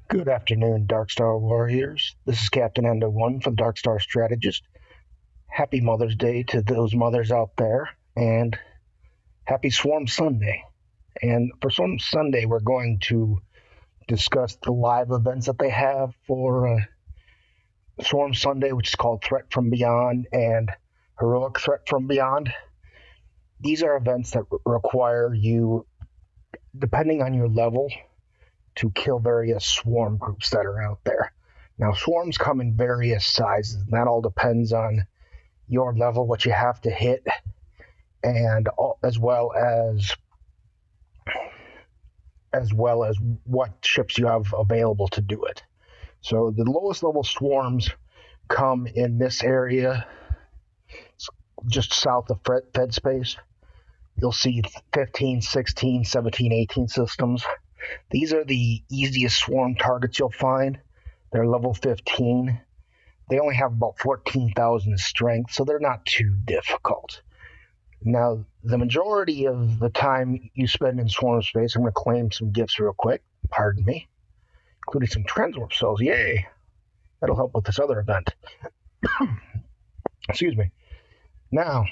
Good afternoon, Darkstar Warriors. This is Captain Endo One for the Darkstar Strategist. Happy Mother's Day to those mothers out there, and happy Swarm Sunday. And for Swarm Sunday, we're going to discuss the live events that they have for Swarm Sunday, which is called Threat from Beyond and Heroic Threat from Beyond. These are events that require you, depending on your level, to kill various swarm groups that are out there. Now, swarms come in various sizes, and that all depends on your level, what you have to hit, and as well as what ships you have available to do it. So the lowest level swarms come in this area, just south of Fed space. You'll see 15, 16, 17, 18 systems. These are the easiest swarm targets you'll find. They're level 15. They only have about 14,000 strength, so they're not too difficult. Now, the majority of the time you spend in swarm space, I'm going to claim some gifts real quick, pardon me, including some transwarp cells. Yay! That'll help with this other event. Excuse me. Now,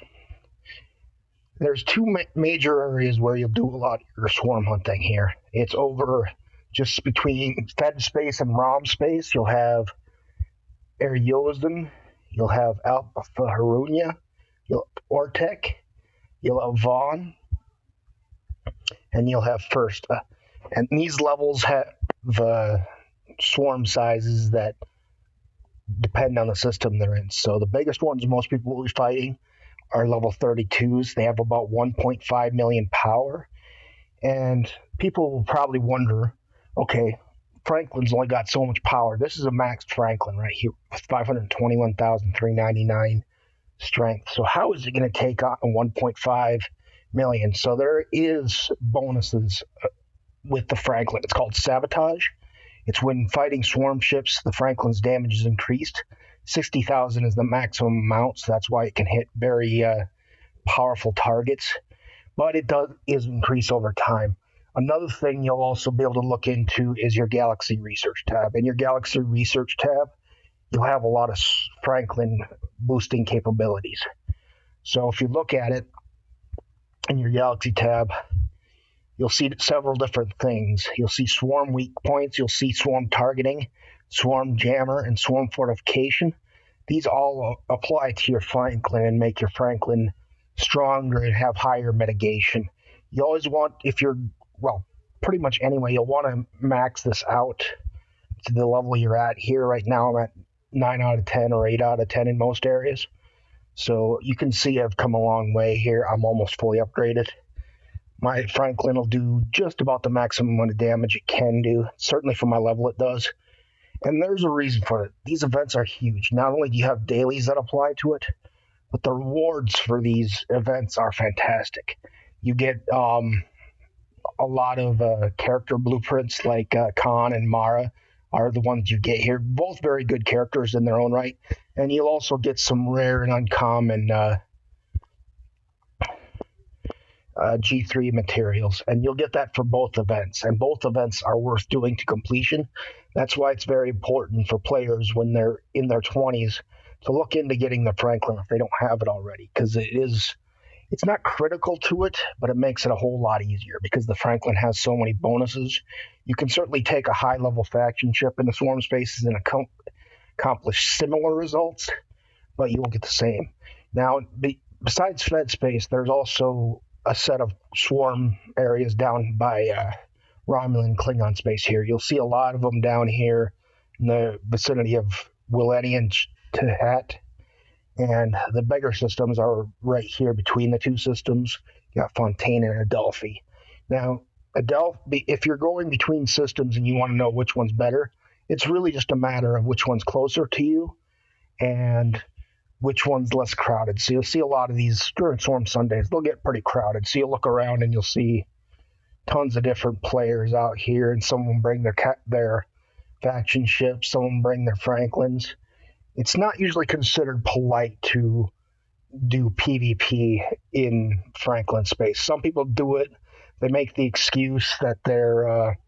there's two major areas where you'll do a lot of your swarm hunting here. It's over just between Fed space and ROM space. You'll have Ariozan, you'll have Alpha Harunia, you'll have Ortec, you'll have Vaughn, and you'll have First. And these levels have swarm sizes that depend on the system they're in. So the biggest ones most people will be fighting are level 32s. They have about 1.5 million power. And people will probably wonder, okay, Franklin's only got so much power. This is a maxed Franklin right here with 521,399 strength. So how is it going to take on 1.5 million? So there is bonuses with the Franklin. It's called Sabotage. It's when fighting swarm ships, the Franklin's damage is increased. 60,000 is the maximum amount, so that's why it can hit very powerful targets. But it is increase over time. Another thing you'll also be able to look into is your Galaxy Research tab. In your Galaxy Research tab, you'll have a lot of Franklin boosting capabilities. So if you look at it in your Galaxy tab, you'll see several different things. You'll see swarm weak points, you'll see swarm targeting, swarm jammer, and swarm fortification. These all apply to your Franklin and make your Franklin stronger and have higher mitigation. You always want, pretty much anyway, you'll want to max this out to the level you're at. Here right now I'm at 9 out of 10 or 8 out of 10 in most areas. So you can see I've come a long way here. I'm almost fully upgraded. My Franklin will do just about the maximum amount of damage it can do. Certainly for my level it does. And there's a reason for it. These events are huge. Not only do you have dailies that apply to it, but the rewards for these events are fantastic. You get a lot of character blueprints like Khan and Mara are the ones you get here. Both very good characters in their own right. And you'll also get some rare and uncommon G3 materials, and you'll get that for both events, and both events are worth doing to completion. That's why it's very important for players when they're in their 20s to look into getting the Franklin if they don't have it already, because it's not critical to it, but it makes it a whole lot easier because the Franklin has so many bonuses. You can certainly take a high-level faction ship in the swarm spaces and accomplish similar results, but you won't get the same. Now, besides Fed space, there's also a set of swarm areas down by Romulan Klingon space here. You'll see a lot of them down here in the vicinity of Willeni and Tehat. And the bigger systems are right here between the two systems. You got Fontaine and Adelphi. Now, Adelphi, if you're going between systems and you want to know which one's better, it's really just a matter of which one's closer to you and which one's less crowded. So you'll see a lot of these during Swarm Sundays. They'll get pretty crowded. So you'll look around and you'll see tons of different players out here, and some of them bring their faction ships, some of them bring their Franklins. It's not usually considered polite to do PvP in Franklin space. Some people do it. They make the excuse that they're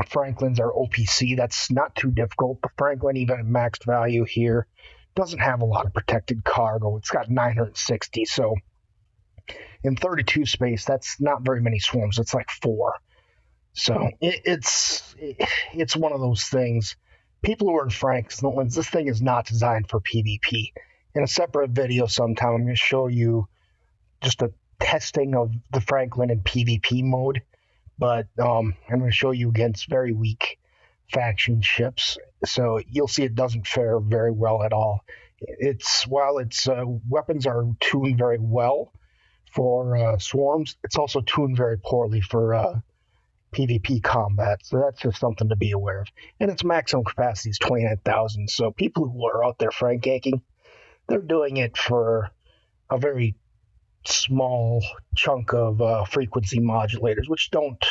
Franklins are OPC. That's not too difficult. The Franklin, even at maxed value here, doesn't have a lot of protected cargo. It's got 960, so in 32 space, that's not very many swarms. It's like 4. So it's one of those things. People who are in Franklins, this thing is not designed for PvP. In a separate video sometime, I'm going to show you just a testing of the Franklin in PvP mode. But I'm going to show you against very weak faction ships. So you'll see it doesn't fare very well at all. While its weapons are tuned very well for swarms, it's also tuned very poorly for PvP combat. So that's just something to be aware of. And its maximum capacity is 29,000. So people who are out there frank ganking, they're doing it for a very small chunk of frequency modulators, which don't,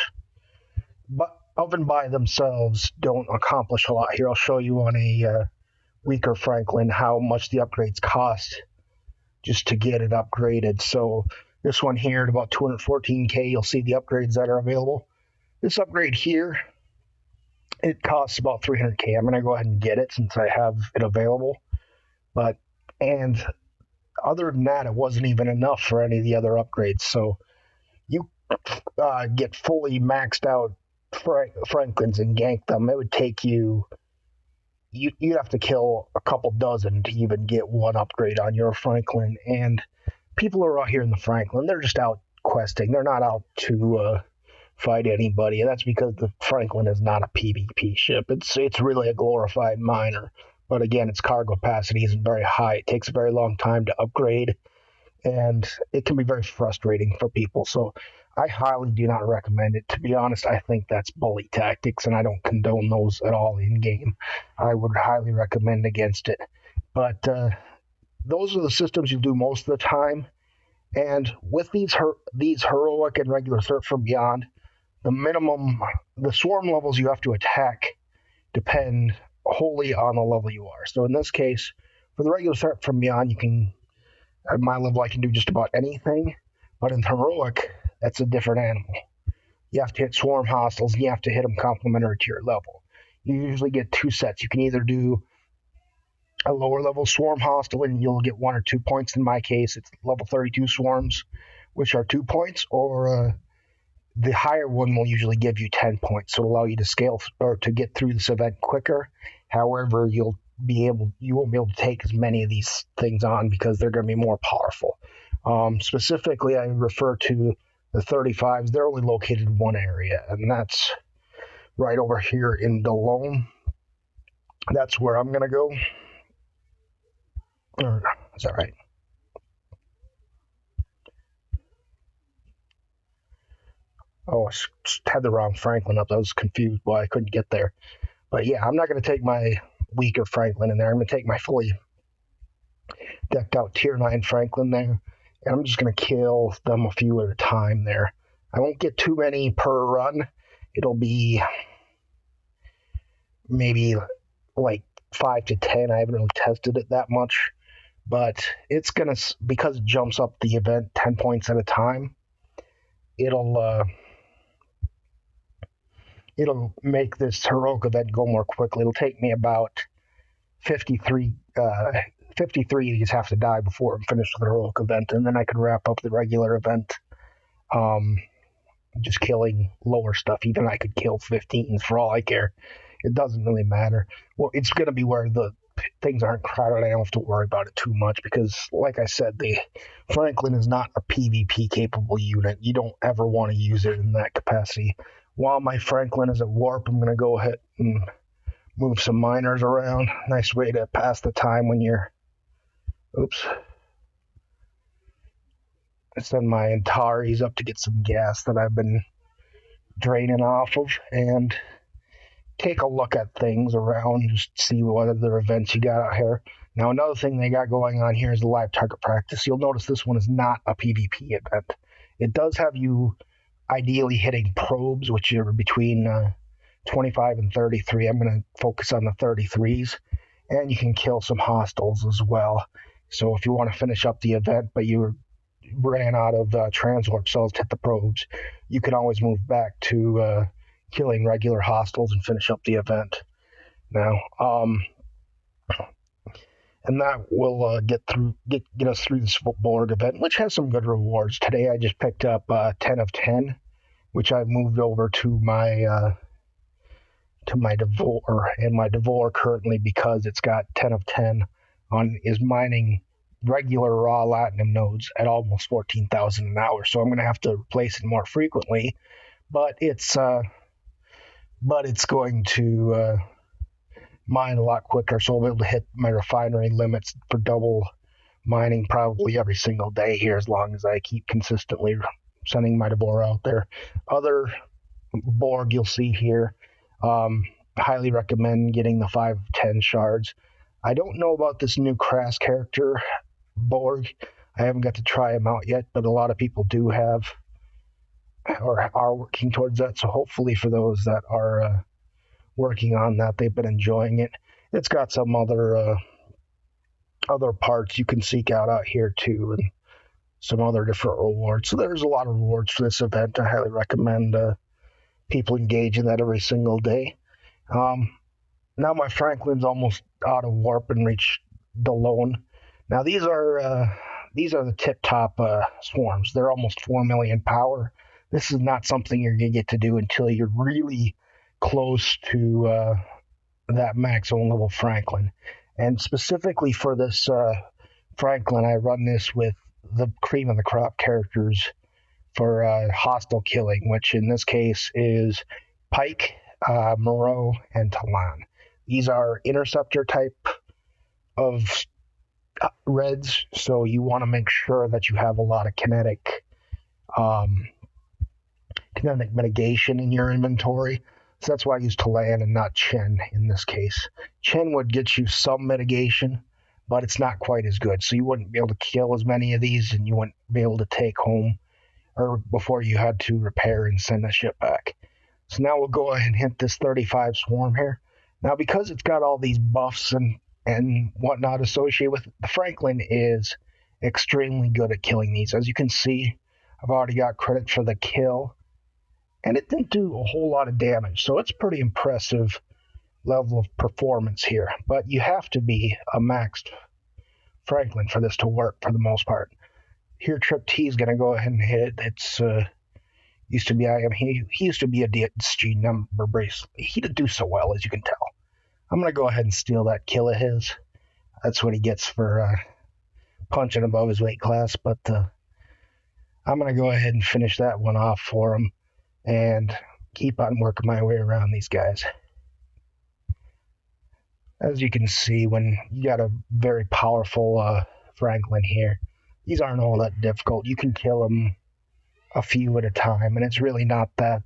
but of and by themselves, don't accomplish a lot. Here, I'll show you on a weaker Franklin how much the upgrades cost just to get it upgraded. So this one here at about 214k, you'll see the upgrades that are available. This upgrade here, it costs about 300k. I'm going to go ahead and get it since I have it available. And other than that, it wasn't even enough for any of the other upgrades. So you get fully maxed out Franklins and gank them. It would take you'd have to kill a couple dozen to even get one upgrade on your Franklin. And people who are out here in the Franklin, they're just out questing. They're not out to fight anybody. And that's because the Franklin is not a PvP ship. It's really a glorified miner. But again, its cargo capacity isn't very high. It takes a very long time to upgrade, and it can be very frustrating for people. So I highly do not recommend it. To be honest, I think that's bully tactics, and I don't condone those at all in-game. I would highly recommend against it. But those are the systems you do most of the time. And with these heroic and regular Threat from Beyond, the swarm levels you have to attack depend wholly on the level you are. So in this case, for the regular Threat from Beyond, at my level, I can do just about anything. But in heroic, that's a different animal. You have to hit swarm hostiles, and you have to hit them complementary to your level. You usually get 2 sets. You can either do a lower level swarm hostile, and you'll get 1 or 2 points. In my case, it's level 32 swarms, which are 2 points, or the higher one will usually give you 10 points, so it'll allow you to scale or to get through this event quicker. However, you won't be able to take as many of these things on because they're going to be more powerful. Specifically, I refer to the 35s. They're only located in one area, and that's right over here in Delome. That's where I'm going to go. Is that right? Oh, I had the wrong Franklin up. I was confused why I couldn't get there. But yeah, I'm not going to take my weaker Franklin in there. I'm going to take my fully decked out tier 9 Franklin there. And I'm just going to kill them a few at a time there. I won't get too many per run. It'll be maybe like 5 to 10. I haven't really tested it that much. But it's going to, because it jumps up the event 10 points at a time, it'll make this heroic event go more quickly. It'll take me about 53 of these have to die before I'm finished with the heroic event, and then I can wrap up the regular event just killing lower stuff. Even I could kill 15s for all I care. It doesn't really matter. Well, it's going to be where the things aren't crowded. I don't have to worry about it too much because, like I said, the Franklin is not a PvP capable unit. You don't ever want to use it in that capacity. While my Franklin is at warp, I'm going to go ahead and move some miners around. Nice way to pass the time when you're... Oops. I send my Antares up to get some gas that I've been draining off of and take a look at things around, just see what other events you got out here. Now, another thing they got going on here is the live target practice. You'll notice this one is not a PvP event. It does have you ideally hitting probes, which are between 25 and 33. I'm going to focus on the 33s, and you can kill some hostiles as well. So if you want to finish up the event, but you ran out of transwarp cells to hit the probes, you can always move back to killing regular hostiles and finish up the event now. And that will get us through this Borg event, which has some good rewards. Today I just picked up 10 of 10, which I moved over to my Devore, and my Devore currently, because it's got 10 of 10 is mining regular raw latinum nodes at almost 14,000 an hour. So I'm going to have to replace it more frequently, but it's going to mine a lot quicker, so I'll be able to hit my refinery limits for double mining probably every single day here, as long as I keep consistently sending my Devore out there. Other Borg you'll see here, highly recommend getting the 5 of 10 shards. I don't know about this new Crass character Borg. I haven't got to try him out yet, but a lot of people do have or are working towards that, so hopefully for those that are working on that, they've been enjoying it. It's got some other parts you can seek out here too, and some other different rewards. So there's a lot of rewards for this event. I highly recommend people engage in that every single day. Now my Franklin's almost out of warp and reached the lone. Now these are the tip-top swarms. They're almost 4 million power. This is not something you're going to get to do until you're really close to that maximum level Franklin. And specifically for this Franklin, I run this with the cream of the crop characters for hostile killing, which in this case is Pike, Moreau, and Talon. These are interceptor type of reds, so you want to make sure that you have a lot of kinetic mitigation in your inventory. So that's why I use Talon and not Chen in this case. Chen would get you some mitigation, but it's not quite as good. So you wouldn't be able to kill as many of these, and you wouldn't be able to take home or before you had to repair and send the ship back. So now we'll go ahead and hit this 35 swarm here. Now, because it's got all these buffs and whatnot associated with it, the Franklin is extremely good at killing these. As you can see, I've already got credit for the kill, and it didn't do a whole lot of damage. So it's pretty impressive level of performance here. But you have to be a maxed Franklin for this to work for the most part. Here, Trip T is going to go ahead and hit. It's used to be he used to be a DSG number bracelet. He didn't do so well, as you can tell. I'm going to go ahead and steal that kill of his. That's what he gets for punching above his weight class. But I'm going to go ahead and finish that one off for him and keep on working my way around these guys. As you can see, when you got a very powerful Franklin here, these aren't all that difficult. You can kill them a few at a time, and it's really not that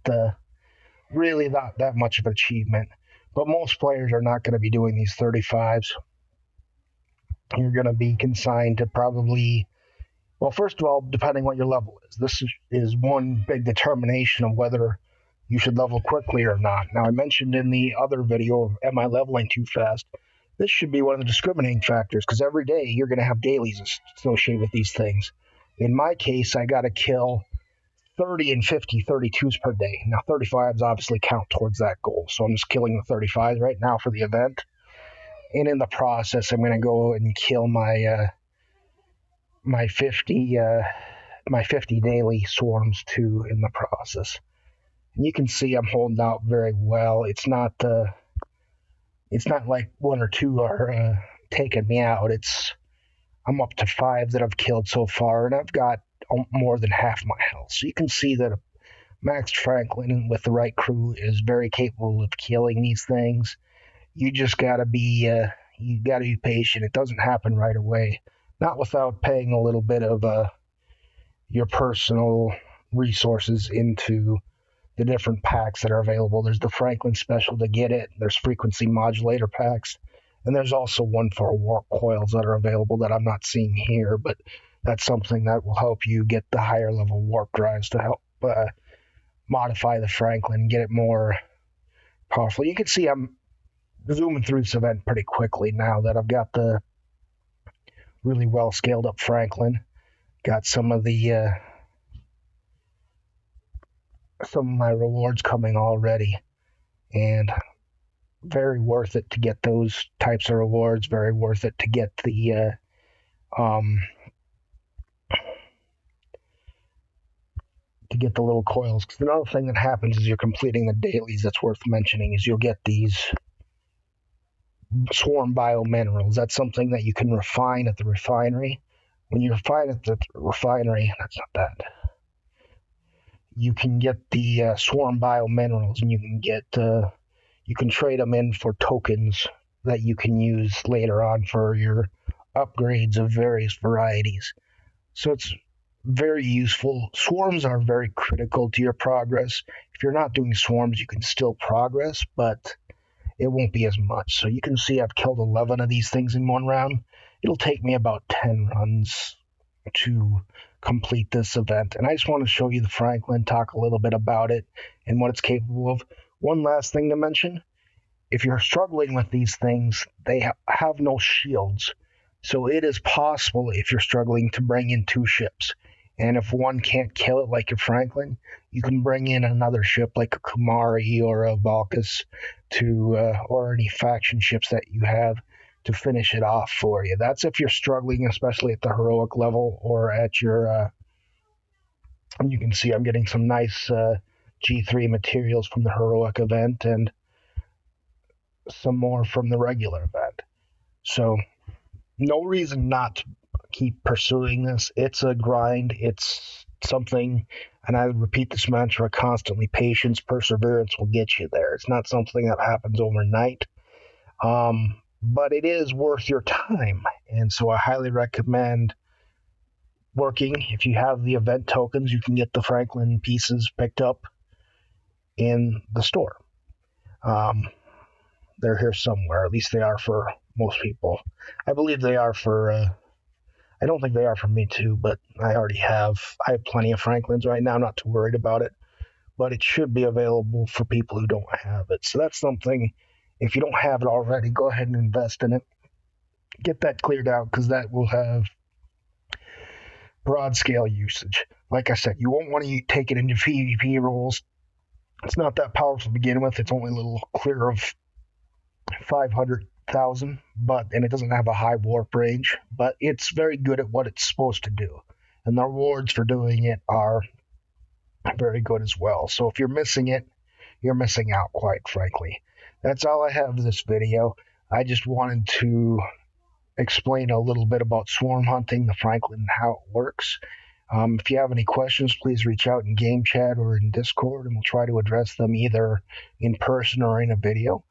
much of an achievement. But most players are not going to be doing these 35s. You're going to be consigned to probably, well, first of all, depending what your level is. This is one big determination of whether you should level quickly or not. Now, I mentioned in the other video, am I leveling too fast? This should be one of the discriminating factors, because every day you're going to have dailies associated with these things. In my case, I got to kill 30 and 50 32s per day. Now, 35s obviously count towards that goal, so I'm just killing the 35s right now for the event. And in the process, I'm going to go and kill my 50 daily swarms too in the process. And you can see I'm holding out very well. It's not like one or two are taking me out. I'm up to 5 that I've killed so far, and I've got more than half my health. So you can see that a maxed Franklin with the right crew is very capable of killing these things. You just gotta be patient. It doesn't happen right away. Not without paying a little bit of your personal resources into the different packs that are available. There's the Franklin special to get it. There's frequency modulator packs. And there's also one for warp coils that are available that I'm not seeing here, but that's something that will help you get the higher level warp drives to help modify the Franklin and get it more powerful. You can see I'm zooming through this event pretty quickly now that I've got the really well scaled up Franklin. Got some of the some of my rewards coming already, and very worth it to get those types of rewards. Very worth it to get the little coils. Because another thing that happens is you're completing the dailies. That's worth mentioning is you'll get these swarm biominerals. That's something that you can refine at the refinery. When you refine at the refinery, that's not that. You can get the swarm biominerals, and you can trade them in for tokens that you can use later on for your upgrades of various varieties. So it's very useful. Swarms are very critical to your progress. If you're not doing swarms, you can still progress, but it won't be as much. So you can see I've killed 11 of these things in one round. It'll take me about 10 runs to complete this event. And I just want to show you the Franklin, talk a little bit about it and what it's capable of. One last thing to mention, if you're struggling with these things, they have no shields. So it is possible if you're struggling to bring in 2 ships. And if one can't kill it like your Franklin, you can bring in another ship like a Kumari or a Valkus or any faction ships that you have to finish it off for you. That's if you're struggling, especially at the heroic level or at your. And you can see I'm getting some nice G3 materials from the heroic event and some more from the regular event. So no reason not to keep pursuing this. It's a grind. It's something, and I repeat this mantra constantly: patience, perseverance will get you there. It's not something that happens overnight, but it is worth your time. And so I highly recommend working. If you have the event tokens, you can get the Franklin pieces picked up in the store. They're here somewhere. At least they are for most people. I believe they are for. I don't think they are for me too, but I have plenty of Franklins right now. I'm not too worried about it, but it should be available for people who don't have it. So that's something. If you don't have it already, go ahead and invest in it. Get that cleared out because that will have broad scale usage. Like I said, you won't want to take it into PvP roles. It's not that powerful to begin with. It's only a little clear of 500,000, and it doesn't have a high warp range, but it's very good at what it's supposed to do. And the rewards for doing it are very good as well. So if you're missing it, you're missing out, quite frankly. That's all I have for this video. I just wanted to explain a little bit about swarm hunting, the Franklin, and how it works. If you have any questions, please reach out in game chat or in Discord, and we'll try to address them either in person or in a video.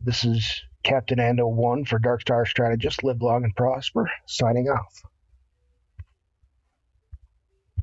This is Captain Ando 1 for Darkstar Strategist. Live long and prosper. Signing off.